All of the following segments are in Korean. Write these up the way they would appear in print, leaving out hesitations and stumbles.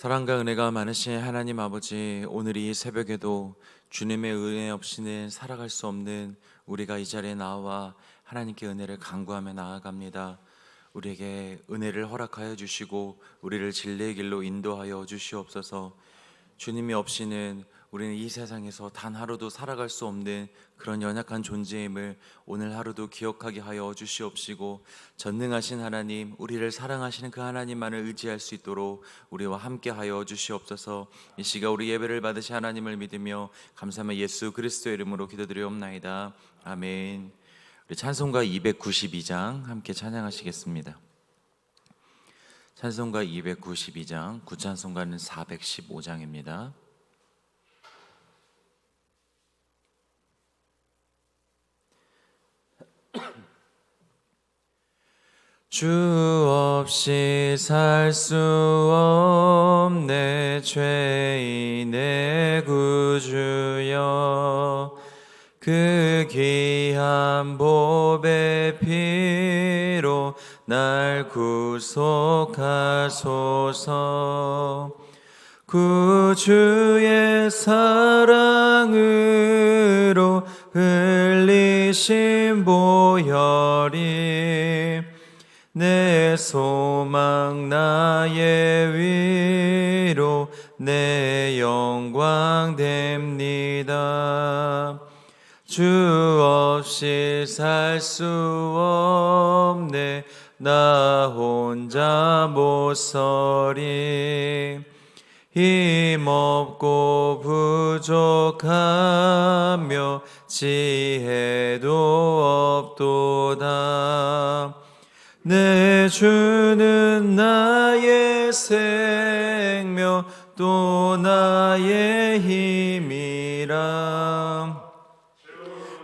사랑과 은혜가 많으신 하나님 아버지, 오늘 이 새벽에도 주님의 은혜 없이는 살아갈 수 없는 우리가 이 자리에 나와 하나님께 은혜를 간구하며 나아갑니다. 우리에게 은혜를 허락하여 주시고 우리를 진리의 길로 인도하여 주시옵소서. 주님이 없이는 우리는 이 세상에서 단 하루도 살아갈 수 없는 그런 연약한 존재임을 오늘 하루도 기억하게 하여 주시옵시고, 전능하신 하나님, 우리를 사랑하시는 그 하나님만을 의지할 수 있도록 우리와 함께 하여 주시옵소서. 이 시간 우리 예배를 받으신 하나님을 믿으며 감사하며 예수 그리스도의 이름으로 기도드리옵나이다. 아멘. 우리 찬송가 292장 함께 찬양하시겠습니다. 찬송가 292장, 구찬송가는 415장입니다. 주 없이 살 수 없네 죄인의 구주여, 그 귀한 보배 피로 날 구속하소서. 구주의 사랑으로 흘리신 보혈이 내 소망 나의 위로 내 영광 됩니다. 주 없이 살 수 없네 나 혼자 못 서리. 힘없고 부족하며 지혜도 없도다. 내 주는 나의 생명 또 나의 힘이라.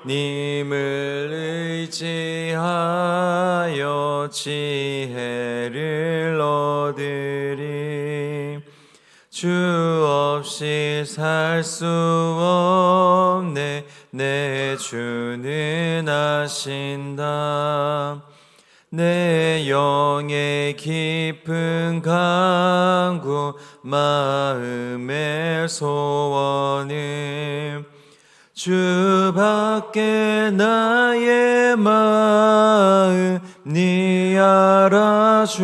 님을 의지하여 지혜를 얻으리. 주 없이 살 수 없네 내 주는 아신다. 내 영의 깊은 간구 마음의 소원을 주밖에 나의 마음 니 알아주리요.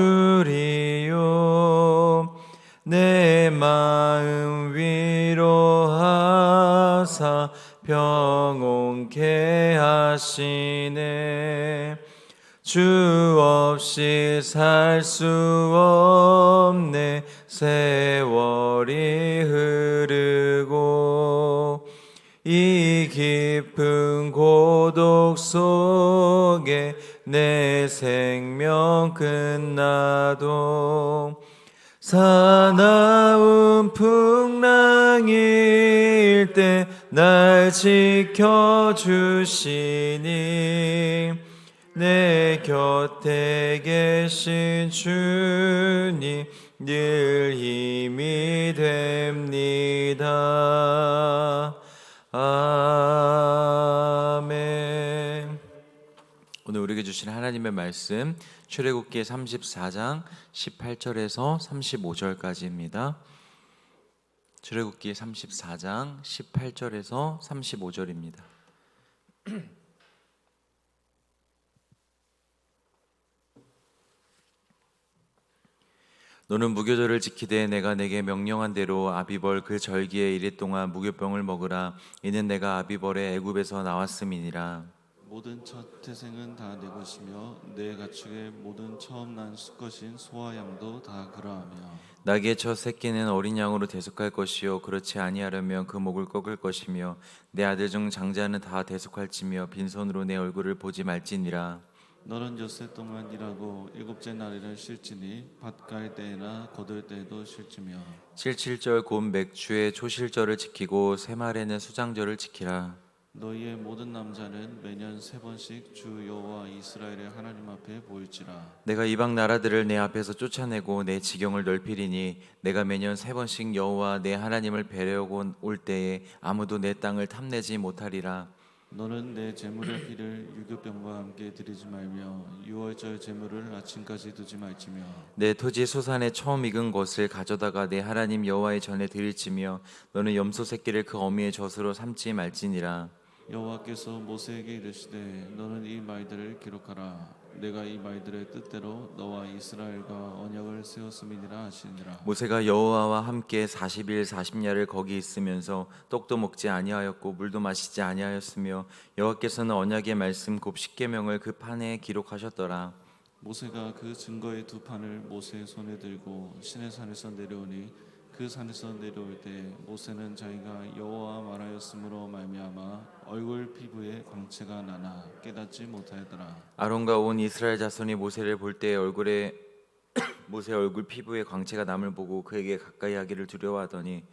내 마음 위로하사 평온케 하시네. 주 없이 살 수 없네 세월이 흐르고 이 깊은 고독 속에 내 생명 끝나도 사나운 풍랑일 때 날 지켜주시니 내 곁에 계신 주님 늘 힘이 됩니다. 아멘. 오늘 우리에게 주신 하나님의 말씀, 출애굽기 34장 18절에서 35절까지입니다. 출애굽기 34장 18절에서 35절입니다. 너는 무교절을 지키되 내가 내게 명령한 대로 아비벌 그 절기에 이리 동안 무교병을 먹으라. 이는 내가 아비벌의 애굽에서 나왔음이니라. 모든 첫 태생은 다 내 것이며 내 가축의 모든 처음 난 수컷인 소와 양도 다 그러하며 나귀의 첫 새끼는 어린 양으로 대속할 것이요 그렇지 아니하려면 그 목을 꺾을 것이며 내 아들 중 장자는 다 대속할지며 빈손으로 내 얼굴을 보지 말지니라. 너는 엿새 동안 일하고 일곱째 날에를 쉴지니 밭 갈 때나 거둘 때에도 쉴지며 칠칠절 곧 맥주의 초실절을 지키고 새말에는 수장절을 지키라. 너희의 모든 남자는 매년 3번씩 주 여호와 이스라엘의 하나님 앞에 보일지라. 내가 이방 나라들을 내 앞에서 쫓아내고 내 지경을 넓히리니 내가 매년 3번씩 여호와 내 하나님을 뵈려고 올 때에 아무도 내 땅을 탐내지 못하리라. 너는 내 제물의 피를 유교병과 함께 드리지 말며 유월절 제물을 아침까지 두지 말지며 내 토지 소산에 처음 익은 것을 가져다가 내 하나님 여호와의 전에 드릴지며 너는 염소 새끼를 그 어미의 젖으로 삼지 말지니라. 여호와께서 모세에게 이르시되 너는 이 말들을 기록하라. 내가 이 말들의 뜻대로 너와 이스라엘과 언약을 세웠음이니라 하시니라. 모세가 여호와와 함께 40일 40야를 거기 있으면서 떡도 먹지 아니하였고 물도 마시지 아니하였으며 여호와께서는 언약의 말씀 곧 십계명을 그 판에 기록하셨더라. 모세가 그 증거의 두 판을 모세의 손에 들고 시내산에서 내려오니 그 산에서 내려올 때 모세는 자기가 여호와와 말하였으므로 말미암아 얼굴 피부에 광채가 나나 깨닫지 못하였더라. 아론과 온 이스라엘 자손이 모세를 볼 때 얼굴에 모세 얼굴 피부에 광채가 남을 보고 그에게 가까이 하기를 두려워하더니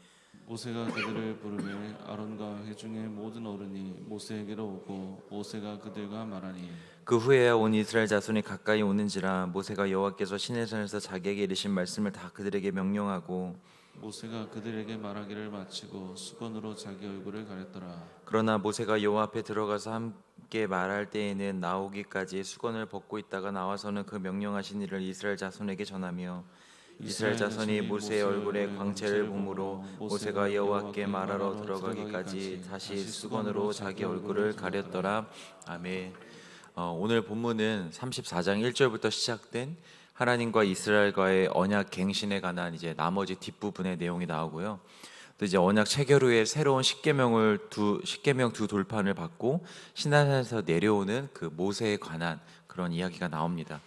모세가 그들을 부르매 아론과 회중의 모든 어른이 모세에게로 오고 모세가 그들과 말하니 그 후에야 온 이스라엘 자손이 가까이 오는지라 모세가 여호와께서 시내산에서 자기에게 이르신 말씀을 다 그들에게 명령하고 모세가 그들에게 말하기를 마치고 수건으로 자기 얼굴을 가렸더라. 그러나 모세가 여호와 앞에 들어가서 함께 말할 때에는 나오기까지 수건을 벗고 있다가 나와서는 그 명령하신 일을 이스라엘 자손에게 전하며 이스라엘 자손이 모세의 얼굴에 광채를 보므로 모세가 여호와께 말하러 들어가기까지 다시 수건으로 자기 얼굴을 가렸더라. 아멘. 오늘 본문은 34장 1절부터 시작된 하나님과 이스라엘과의 언약 갱신에 관한 이제 나머지 뒷부분의 내용이 나오고요. 또 이제 언약 체결 후에 새로운 십계명 두 돌판을 받고 시내산에서 내려오는 그 모세에 관한 그런 이야기가 나옵니다.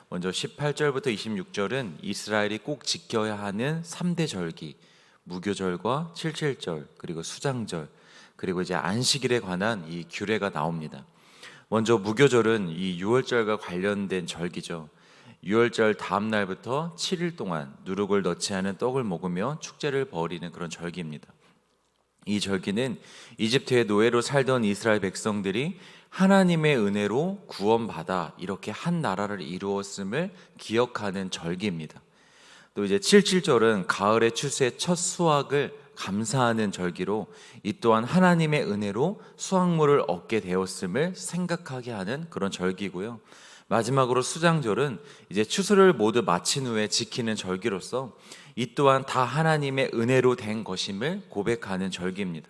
먼저 18절부터 26절은 이스라엘이 꼭 지켜야 하는 3대 절기, 무교절과 칠칠절, 그리고 수장절, 그리고 이제 안식일에 관한 이 규례가 나옵니다. 먼저 무교절은 이 유월절과 관련된 절기죠. 유월절 다음 날부터 7일 동안 누룩을 넣지 않은 떡을 먹으며 축제를 벌이는 그런 절기입니다. 이 절기는 이집트의 노예로 살던 이스라엘 백성들이 하나님의 은혜로 구원받아 이렇게 한 나라를 이루었음을 기억하는 절기입니다. 또 이제 칠칠절은 가을의 추수의 첫 수확을 감사하는 절기로 이 또한 하나님의 은혜로 수확물을 얻게 되었음을 생각하게 하는 그런 절기고요. 마지막으로 수장절은 이제 추수를 모두 마친 후에 지키는 절기로서 이 또한 다 하나님의 은혜로 된 것임을 고백하는 절기입니다.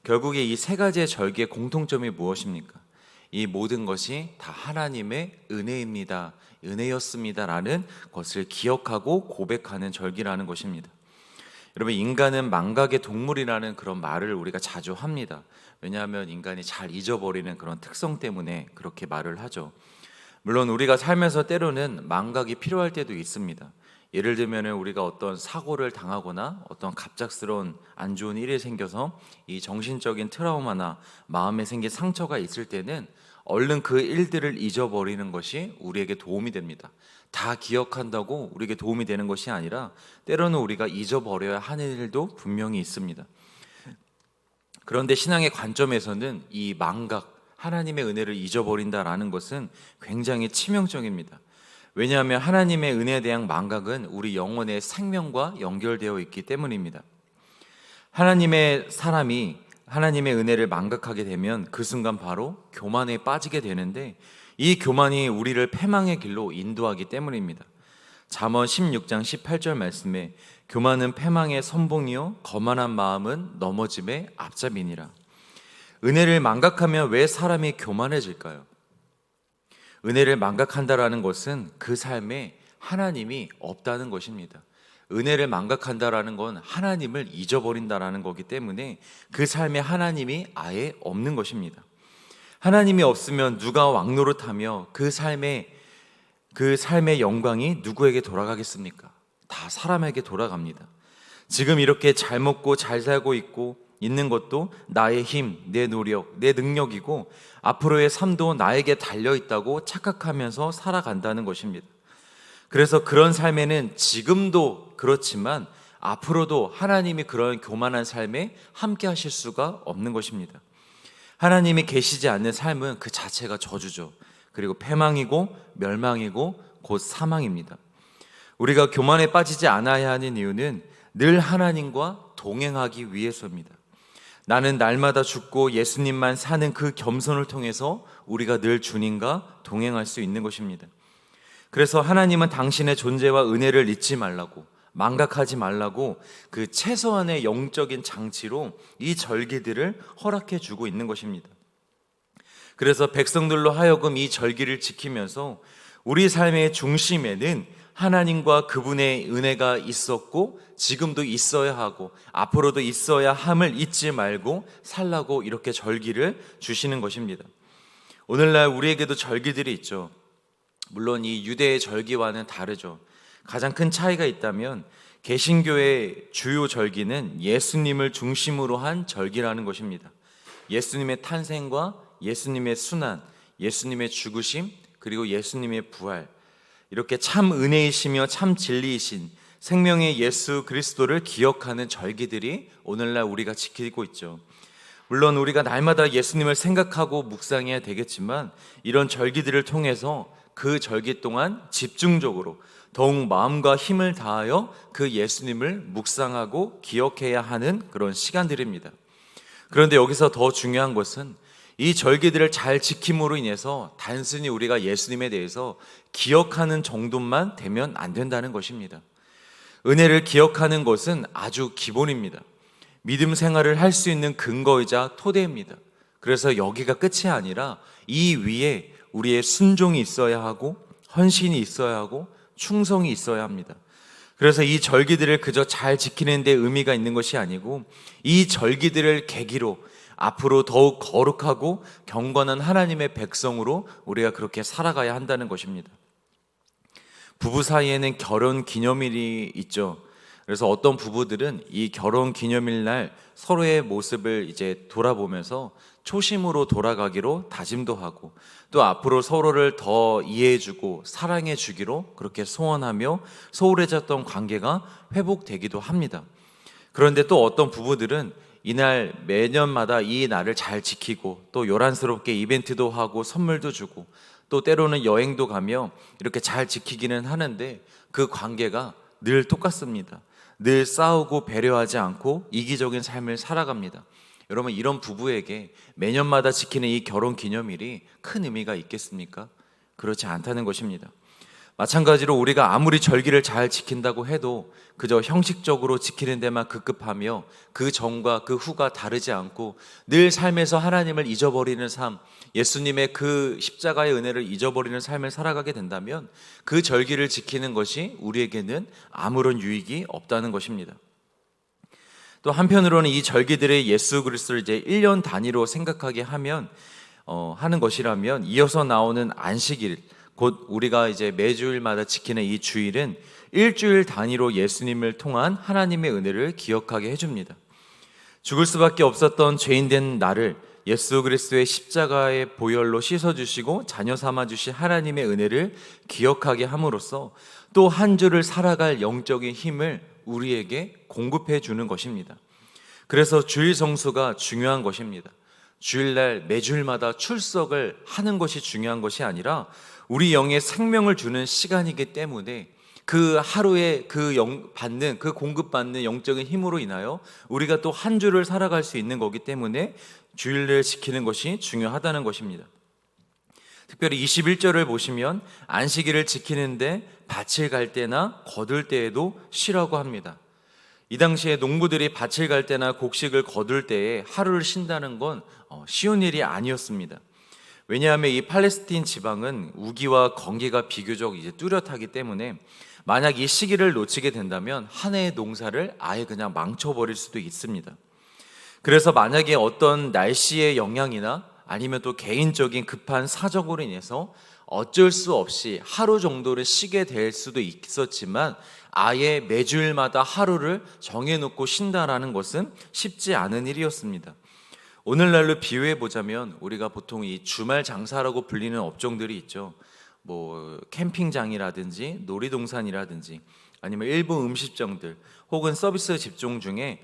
결국에 이 세 가지의 절기의 공통점이 무엇입니까? 이 모든 것이 다 하나님의 은혜입니다. 은혜였습니다라는 것을 기억하고 고백하는 절기라는 것입니다. 여러분, 인간은 망각의 동물이라는 그런 말을 우리가 자주 합니다. 왜냐하면 인간이 잘 잊어버리는 그런 특성 때문에 그렇게 말을 하죠. 물론 우리가 살면서 때로는 망각이 필요할 때도 있습니다. 예를 들면 우리가 어떤 사고를 당하거나 어떤 갑작스러운 안 좋은 일이 생겨서 이 정신적인 트라우마나 마음에 생긴 상처가 있을 때는 얼른 그 일들을 잊어버리는 것이 우리에게 도움이 됩니다. 다 기억한다고 우리에게 도움이 되는 것이 아니라 때로는 우리가 잊어버려야 하는 일도 분명히 있습니다. 그런데 신앙의 관점에서는 이 망각, 하나님의 은혜를 잊어버린다라는 것은 굉장히 치명적입니다. 왜냐하면 하나님의 은혜에 대한 망각은 우리 영혼의 생명과 연결되어 있기 때문입니다. 하나님의 사람이 하나님의 은혜를 망각하게 되면 그 순간 바로 교만에 빠지게 되는데 이 교만이 우리를 패망의 길로 인도하기 때문입니다. 잠언 16장 18절 말씀에 교만은 패망의 선봉이요 거만한 마음은 넘어짐의 앞잡이니라. 은혜를 망각하면 왜 사람이 교만해질까요? 은혜를 망각한다라는 것은 그 삶에 하나님이 없다는 것입니다. 은혜를 망각한다라는 건 하나님을 잊어버린다라는 거기 때문에 그 삶에 하나님이 아예 없는 것입니다. 하나님이 없으면 누가 왕노릇하며 그 삶의 영광이 누구에게 돌아가겠습니까? 다 사람에게 돌아갑니다. 지금 이렇게 잘 먹고 잘 살고 있는 것도 나의 힘, 내 노력, 내 능력이고 앞으로의 삶도 나에게 달려있다고 착각하면서 살아간다는 것입니다. 그래서 그런 삶에는 지금도 그렇지만 앞으로도 하나님이 그런 교만한 삶에 함께 하실 수가 없는 것입니다. 하나님이 계시지 않는 삶은 그 자체가 저주죠. 그리고 패망이고 멸망이고 곧 사망입니다. 우리가 교만에 빠지지 않아야 하는 이유는 늘 하나님과 동행하기 위해서입니다. 나는 날마다 죽고 예수님만 사는 그 겸손을 통해서 우리가 늘 주님과 동행할 수 있는 것입니다. 그래서 하나님은 당신의 존재와 은혜를 잊지 말라고, 망각하지 말라고 그 최소한의 영적인 장치로 이 절기들을 허락해 주고 있는 것입니다. 그래서 백성들로 하여금 이 절기를 지키면서 우리 삶의 중심에는 하나님과 그분의 은혜가 있었고 지금도 있어야 하고 앞으로도 있어야 함을 잊지 말고 살라고 이렇게 절기를 주시는 것입니다. 오늘날 우리에게도 절기들이 있죠. 물론 이 유대의 절기와는 다르죠. 가장 큰 차이가 있다면 개신교의 주요 절기는 예수님을 중심으로 한 절기라는 것입니다. 예수님의 탄생과 예수님의 순환, 예수님의 죽으심, 그리고 예수님의 부활, 이렇게 참 은혜이시며 참 진리이신 생명의 예수 그리스도를 기억하는 절기들이 오늘날 우리가 지키고 있죠. 물론 우리가 날마다 예수님을 생각하고 묵상해야 되겠지만 이런 절기들을 통해서 그 절기 동안 집중적으로 더욱 마음과 힘을 다하여 그 예수님을 묵상하고 기억해야 하는 그런 시간들입니다. 그런데 여기서 더 중요한 것은 이 절기들을 잘 지킴으로 인해서 단순히 우리가 예수님에 대해서 기억하는 정도만 되면 안 된다는 것입니다. 은혜를 기억하는 것은 아주 기본입니다. 믿음 생활을 할 수 있는 근거이자 토대입니다. 그래서 여기가 끝이 아니라 이 위에 우리의 순종이 있어야 하고 헌신이 있어야 하고 충성이 있어야 합니다. 그래서 이 절기들을 그저 잘 지키는 데 의미가 있는 것이 아니고 이 절기들을 계기로 앞으로 더욱 거룩하고 경건한 하나님의 백성으로 우리가 그렇게 살아가야 한다는 것입니다. 부부 사이에는 결혼 기념일이 있죠. 그래서 어떤 부부들은 이 결혼 기념일 날 서로의 모습을 이제 돌아보면서 초심으로 돌아가기로 다짐도 하고 또 앞으로 서로를 더 이해해주고 사랑해주기로 그렇게 소원하며 소홀해졌던 관계가 회복되기도 합니다. 그런데 또 어떤 부부들은 이날 매년마다 이 날을 잘 지키고 또 요란스럽게 이벤트도 하고 선물도 주고 또 때로는 여행도 가며 이렇게 잘 지키기는 하는데 그 관계가 늘 똑같습니다. 늘 싸우고 배려하지 않고 이기적인 삶을 살아갑니다. 여러분, 이런 부부에게 매년마다 지키는 이 결혼 기념일이 큰 의미가 있겠습니까? 그렇지 않다는 것입니다. 마찬가지로 우리가 아무리 절기를 잘 지킨다고 해도 그저 형식적으로 지키는 데만 급급하며 그 전과 그 후가 다르지 않고 늘 삶에서 하나님을 잊어버리는 삶, 예수님의 그 십자가의 은혜를 잊어버리는 삶을 살아가게 된다면 그 절기를 지키는 것이 우리에게는 아무런 유익이 없다는 것입니다. 또 한편으로는 이 절기들의 예수 그리스도를 이제 1년 단위로 생각하게 하면 하는 것이라면 이어서 나오는 안식일, 곧 우리가 이제 매주일마다 지키는 이 주일은 일주일 단위로 예수님을 통한 하나님의 은혜를 기억하게 해줍니다. 죽을 수밖에 없었던 죄인된 나를 예수 그리스도의 십자가의 보혈로 씻어주시고 자녀 삼아주신 하나님의 은혜를 기억하게 함으로써 또 한 주를 살아갈 영적인 힘을 우리에게 공급해 주는 것입니다. 그래서 주일 성수가 중요한 것입니다. 주일날 매주일마다 출석을 하는 것이 중요한 것이 아니라 우리 영의 생명을 주는 시간이기 때문에 그 하루에 받는 그 공급받는 영적인 힘으로 인하여 우리가 또 한 주를 살아갈 수 있는 거기 때문에 주일을 지키는 것이 중요하다는 것입니다. 특별히 21절을 보시면 안식일을 지키는데 밭을 갈 때나 거둘 때에도 쉬라고 합니다. 이 당시에 농부들이 밭을 갈 때나 곡식을 거둘 때에 하루를 쉰다는 건 쉬운 일이 아니었습니다. 왜냐하면 이 팔레스틴 지방은 우기와 건기가 비교적 이제 뚜렷하기 때문에 만약 이 시기를 놓치게 된다면 한 해의 농사를 아예 그냥 망쳐버릴 수도 있습니다. 그래서 만약에 어떤 날씨의 영향이나 아니면 또 개인적인 급한 사정으로 인해서 어쩔 수 없이 하루 정도를 쉬게 될 수도 있었지만 아예 매주일마다 하루를 정해놓고 쉰다라는 것은 쉽지 않은 일이었습니다. 오늘날로 비유해 보자면 우리가 보통 이 주말 장사라고 불리는 업종들이 있죠. 뭐 캠핑장이라든지 놀이동산이라든지 아니면 일부 음식점들 혹은 서비스 직종 중에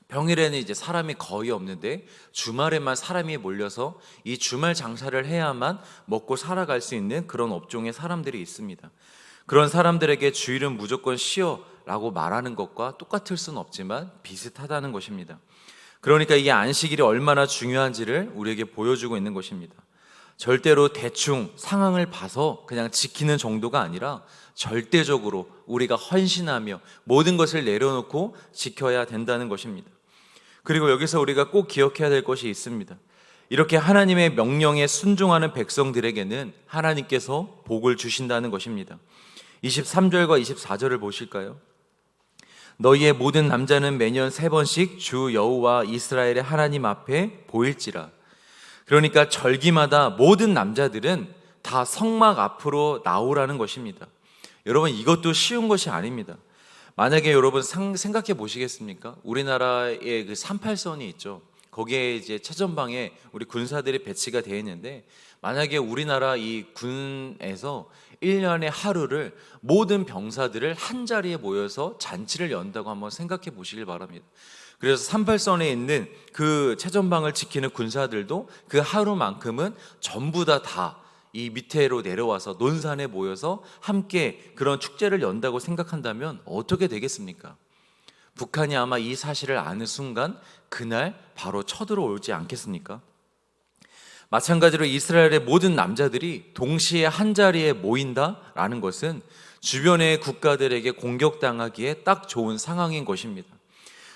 평일에는 이제 사람이 거의 없는데 주말에만 사람이 몰려서 이 주말 장사를 해야만 먹고 살아갈 수 있는 그런 업종의 사람들이 있습니다. 그런 사람들에게 주일은 무조건 쉬어라고 말하는 것과 똑같을 수는 없지만 비슷하다는 것입니다. 그러니까 이게 안식일이 얼마나 중요한지를 우리에게 보여주고 있는 것입니다. 절대로 대충 상황을 봐서 그냥 지키는 정도가 아니라 절대적으로 우리가 헌신하며 모든 것을 내려놓고 지켜야 된다는 것입니다. 그리고 여기서 우리가 꼭 기억해야 될 것이 있습니다. 이렇게 하나님의 명령에 순종하는 백성들에게는 하나님께서 복을 주신다는 것입니다. 23절과 24절을 보실까요? 너희의 모든 남자는 매년 3번씩 주 여호와 이스라엘의 하나님 앞에 보일지라. 그러니까 절기마다 모든 남자들은 다 성막 앞으로 나오라는 것입니다. 여러분, 이것도 쉬운 것이 아닙니다. 만약에 여러분 생각해 보시겠습니까? 우리나라에 그 38선이 있죠. 거기에 이제 최전방에 우리 군사들이 배치가 되어 있는데, 만약에 우리나라 이 군에서 1년에 하루를 모든 병사들을 한 자리에 모여서 잔치를 연다고 한번 생각해 보시길 바랍니다. 그래서 38선에 있는 그 최전방을 지키는 군사들도 그 하루만큼은 전부 다 이 밑에로 내려와서 논산에 모여서 함께 그런 축제를 연다고 생각한다면 어떻게 되겠습니까? 북한이 아마 이 사실을 아는 순간 그날 바로 쳐들어오지 않겠습니까? 마찬가지로 이스라엘의 모든 남자들이 동시에 한 자리에 모인다라는 것은 주변의 국가들에게 공격당하기에 딱 좋은 상황인 것입니다.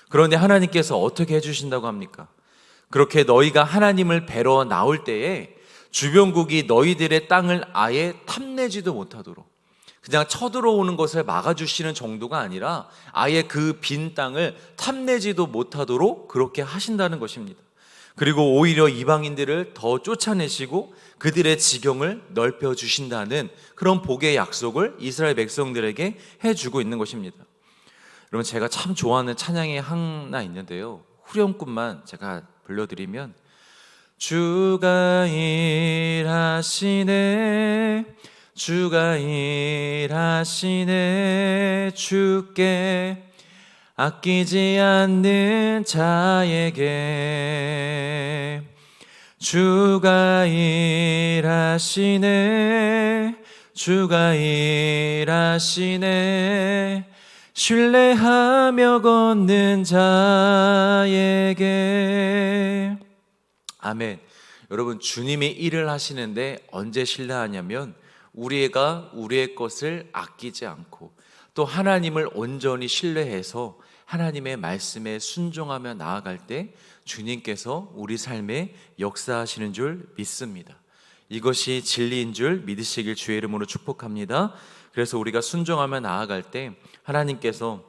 그런데 하나님께서 어떻게 해주신다고 합니까? 그렇게 너희가 하나님을 뵈러 나올 때에 주변국이 너희들의 땅을 아예 탐내지도 못하도록 그냥 쳐들어오는 것을 막아주시는 정도가 아니라 아예 그 빈 땅을 탐내지도 못하도록 그렇게 하신다는 것입니다. 그리고 오히려 이방인들을 더 쫓아내시고 그들의 지경을 넓혀주신다는 그런 복의 약속을 이스라엘 백성들에게 해주고 있는 것입니다. 여러분, 제가 참 좋아하는 찬양이 하나 있는데요, 후렴구만 제가 불러드리면 주가 일하시네 주가 일하시네 주께 아끼지 않는 자에게 주가 일하시네 주가 일하시네 신뢰하며 걷는 자에게. 아멘. 여러분, 주님이 일을 하시는데 언제 신뢰하냐면 우리가 우리의 것을 아끼지 않고 또 하나님을 온전히 신뢰해서 하나님의 말씀에 순종하며 나아갈 때 주님께서 우리 삶에 역사하시는 줄 믿습니다. 이것이 진리인 줄 믿으시길 주의 이름으로 축복합니다. 그래서 우리가 순종하며 나아갈 때 하나님께서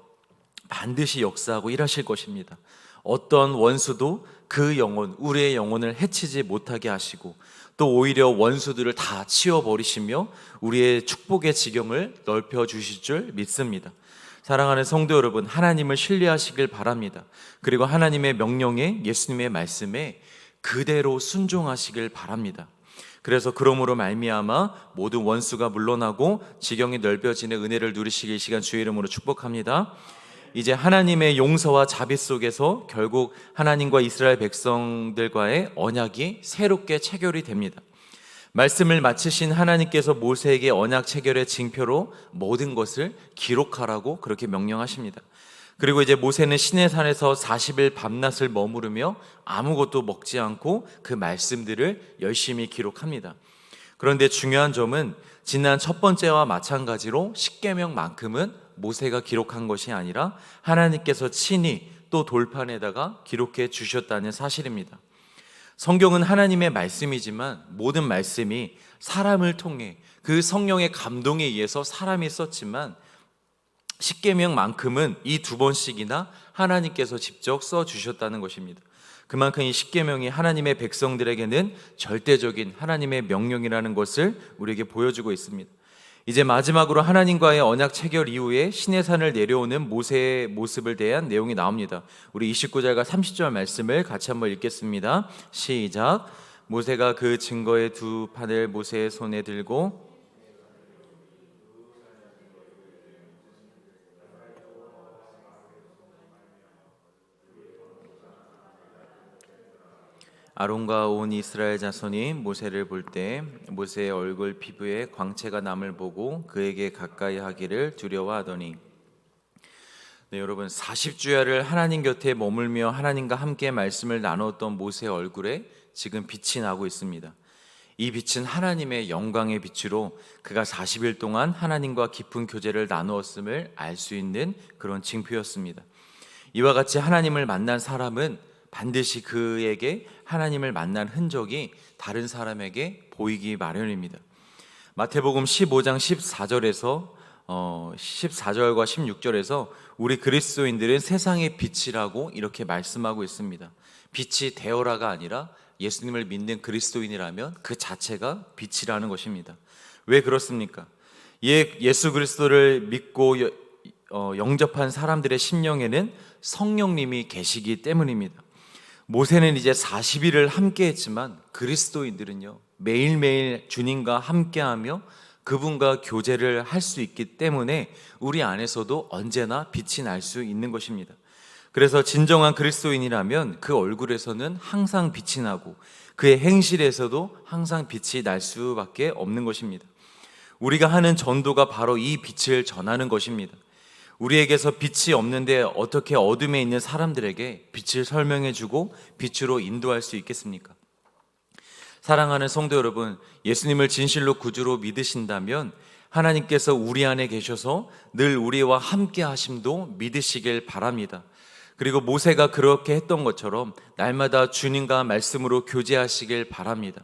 반드시 역사하고 일하실 것입니다. 어떤 원수도 그 영혼, 우리의 영혼을 해치지 못하게 하시고 또 오히려 원수들을 다 치워버리시며 우리의 축복의 지경을 넓혀주실 줄 믿습니다. 사랑하는 성도 여러분, 하나님을 신뢰하시길 바랍니다. 그리고 하나님의 명령에, 예수님의 말씀에 그대로 순종하시길 바랍니다. 그래서 그러므로 말미암아 모든 원수가 물러나고 지경이 넓혀지는 은혜를 누리시길 이 시간 주의 이름으로 축복합니다. 이제 하나님의 용서와 자비 속에서 결국 하나님과 이스라엘 백성들과의 언약이 새롭게 체결이 됩니다. 말씀을 마치신 하나님께서 모세에게 언약 체결의 징표로 모든 것을 기록하라고 그렇게 명령하십니다. 그리고 이제 모세는 시내산에서 40일 밤낮을 머무르며 아무것도 먹지 않고 그 말씀들을 열심히 기록합니다. 그런데 중요한 점은 지난 첫 번째와 마찬가지로 십계명만큼은 모세가 기록한 것이 아니라 하나님께서 친히 또 돌판에다가 기록해 주셨다는 사실입니다. 성경은 하나님의 말씀이지만 모든 말씀이 사람을 통해 그 성령의 감동에 의해서 사람이 썼지만 십계명만큼은 이 2번씩이나 하나님께서 직접 써주셨다는 것입니다. 그만큼 이 십계명이 하나님의 백성들에게는 절대적인 하나님의 명령이라는 것을 우리에게 보여주고 있습니다. 이제 마지막으로 하나님과의 언약 체결 이후에 시내산을 내려오는 모세의 모습을 대한 내용이 나옵니다. 우리 29절과 30절 말씀을 같이 한번 읽겠습니다. 시작. 모세가 그 증거의 2판을 모세의 손에 들고 아론과 온 이스라엘 자손이 모세를 볼 때 모세의 얼굴 피부에 광채가 남을 보고 그에게 가까이 하기를 두려워하더니. 네, 여러분 40주야를 하나님 곁에 머물며 하나님과 함께 말씀을 나누었던 모세의 얼굴에 지금 빛이 나고 있습니다. 이 빛은 하나님의 영광의 빛으로 그가 40일 동안 하나님과 깊은 교제를 나누었음을 알 수 있는 그런 징표였습니다. 이와 같이 하나님을 만난 사람은 반드시 그에게 하나님을 만난 흔적이 다른 사람에게 보이기 마련입니다. 마태복음 15장 14절과 16절에서 우리 그리스도인들은 세상의 빛이라고 이렇게 말씀하고 있습니다. 빛이 되어라가 아니라 예수님을 믿는 그리스도인이라면 그 자체가 빛이라는 것입니다. 왜 그렇습니까? 예수 그리스도를 믿고 영접한 사람들의 심령에는 성령님이 계시기 때문입니다. 모세는 이제 40일을 함께 했지만 그리스도인들은요, 매일매일 주님과 함께하며 그분과 교제를 할 수 있기 때문에 우리 안에서도 언제나 빛이 날 수 있는 것입니다. 그래서 진정한 그리스도인이라면 그 얼굴에서는 항상 빛이 나고 그의 행실에서도 항상 빛이 날 수밖에 없는 것입니다. 우리가 하는 전도가 바로 이 빛을 전하는 것입니다. 우리에게서 빛이 없는데 어떻게 어둠에 있는 사람들에게 빛을 설명해주고 빛으로 인도할 수 있겠습니까? 사랑하는 성도 여러분, 예수님을 진실로 구주로 믿으신다면 하나님께서 우리 안에 계셔서 늘 우리와 함께 하심도 믿으시길 바랍니다. 그리고 모세가 그렇게 했던 것처럼 날마다 주님과 말씀으로 교제하시길 바랍니다.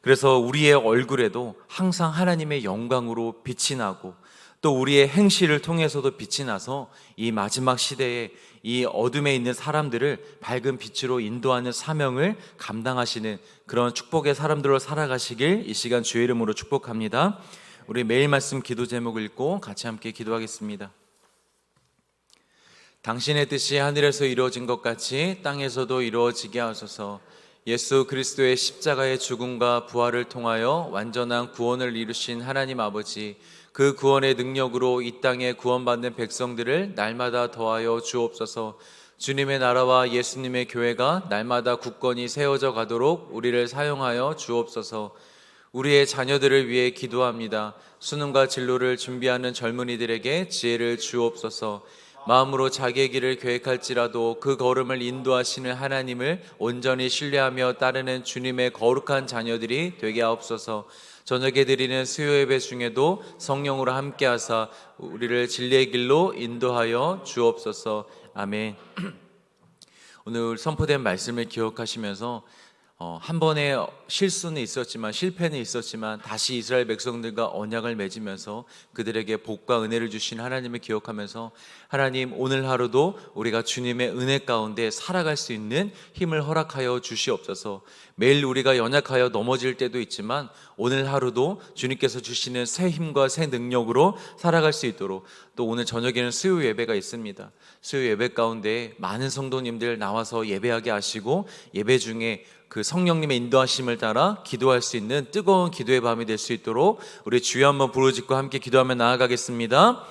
그래서 우리의 얼굴에도 항상 하나님의 영광으로 빛이 나고 또 우리의 행실을 통해서도 빛이 나서 이 마지막 시대에 이 어둠에 있는 사람들을 밝은 빛으로 인도하는 사명을 감당하시는 그런 축복의 사람들로 살아가시길 이 시간 주의 이름으로 축복합니다. 우리 매일 말씀 기도 제목을 읽고 같이 함께 기도하겠습니다. 당신의 뜻이 하늘에서 이루어진 것 같이 땅에서도 이루어지게 하소서. 예수 그리스도의 십자가의 죽음과 부활을 통하여 완전한 구원을 이루신 하나님 아버지, 그 구원의 능력으로 이 땅에 구원받는 백성들을 날마다 더하여 주옵소서. 주님의 나라와 예수님의 교회가 날마다 굳건히 세워져 가도록 우리를 사용하여 주옵소서. 우리의 자녀들을 위해 기도합니다. 수능과 진로를 준비하는 젊은이들에게 지혜를 주옵소서. 마음으로 자기의 길을 계획할지라도 그 걸음을 인도하시는 하나님을 온전히 신뢰하며 따르는 주님의 거룩한 자녀들이 되게 하옵소서. 저녁에 드리는 수요 예배 중에도 성령으로 함께하사 우리를 진리의 길로 인도하여 주옵소서. 아멘. 오늘 선포된 말씀을 기억하시면서 한 번의 실수는 있었지만 실패는 있었지만 다시 이스라엘 백성들과 언약을 맺으면서 그들에게 복과 은혜를 주신 하나님을 기억하면서 하나님, 오늘 하루도 우리가 주님의 은혜 가운데 살아갈 수 있는 힘을 허락하여 주시옵소서. 매일 우리가 연약하여 넘어질 때도 있지만 오늘 하루도 주님께서 주시는 새 힘과 새 능력으로 살아갈 수 있도록, 또 오늘 저녁에는 수요 예배가 있습니다. 수요 예배 가운데 많은 성도님들 나와서 예배하게 하시고 예배 중에 그 성령님의 인도하심을 따라 기도할 수 있는 뜨거운 기도의 밤이 될 수 있도록 우리 주여 한번 부르짖고 함께 기도하며 나아가겠습니다.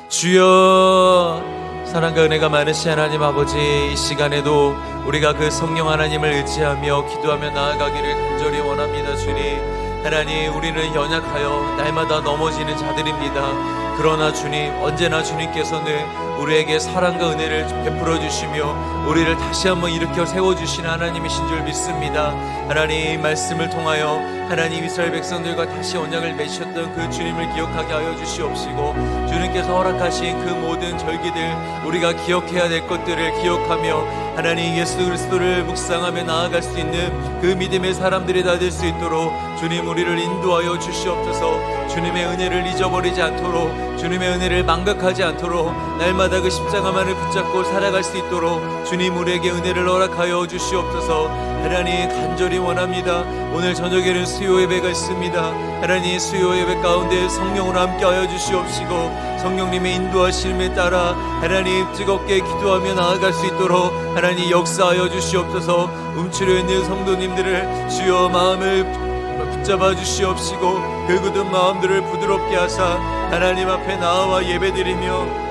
주여, 사랑과 은혜가 많으신 하나님 아버지, 이 시간에도 우리가 그 성령 하나님을 의지하며 기도하며 나아가기를 간절히 원합니다. 주님, 하나님, 우리는 연약하여 날마다 넘어지는 자들입니다. 그러나 주님, 언제나 주님께서는 우리에게 사랑과 은혜를 베풀어 주시며 우리를 다시 한번 일으켜 세워주시는 하나님이신 줄 믿습니다. 하나님, 말씀을 통하여 하나님 이스라엘 백성들과 다시 언약을 맺으셨던 그 주님을 기억하게 하여 주시옵시고, 주님께서 허락하신 그 모든 절기들, 우리가 기억해야 될 것들을 기억하며 하나님 예수 그리스도를 묵상하며 나아갈 수 있는 그 믿음의 사람들이 다 될 수 있도록 주님, 우리를 인도하여 주시옵소서. 주님의 은혜를 잊어버리지 않도록, 주님의 은혜를 망각하지 않도록 날마다 그 십자가만을 붙잡고 살아갈 수 있도록 주님, 우리에게 은혜를 허락하여 주시옵소서. 하나님, 간절히 원합니다. 오늘 저녁에는 수요 예배가 있습니다. 하나님, 수요 예배 가운데 성령으로 함께하여 주시옵시고 성령님의 인도하심에 따라 하나님 뜨겁게 기도하며 나아갈 수 있도록 하나님 역사하여 주시옵소서. 움츠려 있는 성도님들을 주여 마음을 붙잡아 주시옵시고 그 굳은 마음들을 부드럽게 하사 하나님 앞에 나와 예배드리며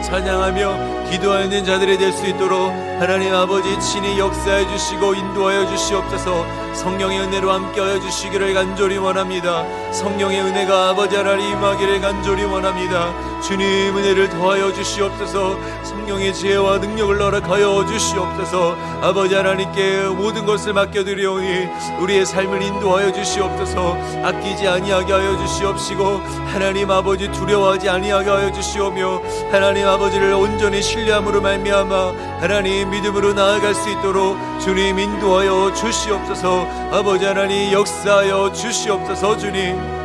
찬양하며 기도하는 자들이 될 수 있도록 하나님 아버지 친히 역사해 주시고 인도하여 주시옵소서. 성령의 은혜로 함께하여 주시기를 간절히 원합니다. 성령의 은혜가 아버지 하나님 임하기를 간절히 원합니다. 주님 은혜를 더하여 주시옵소서. 성령의 지혜와 능력을 허락하여 주시옵소서. 아버지 하나님께 모든 것을 맡겨드리오니 우리의 삶을 인도하여 주시옵소서. 아끼지 아니하게 하여 주시옵시고 하나님 아버지 두려워하지 아니하게 하여 주시오며 하나님 아버지를 온전히 신뢰함으로 말미암아 하나님 믿음으로 나아갈 수 있도록 주님 인도하여 주시옵소서. 아버지 하나님 역사하여 주시옵소서. 주님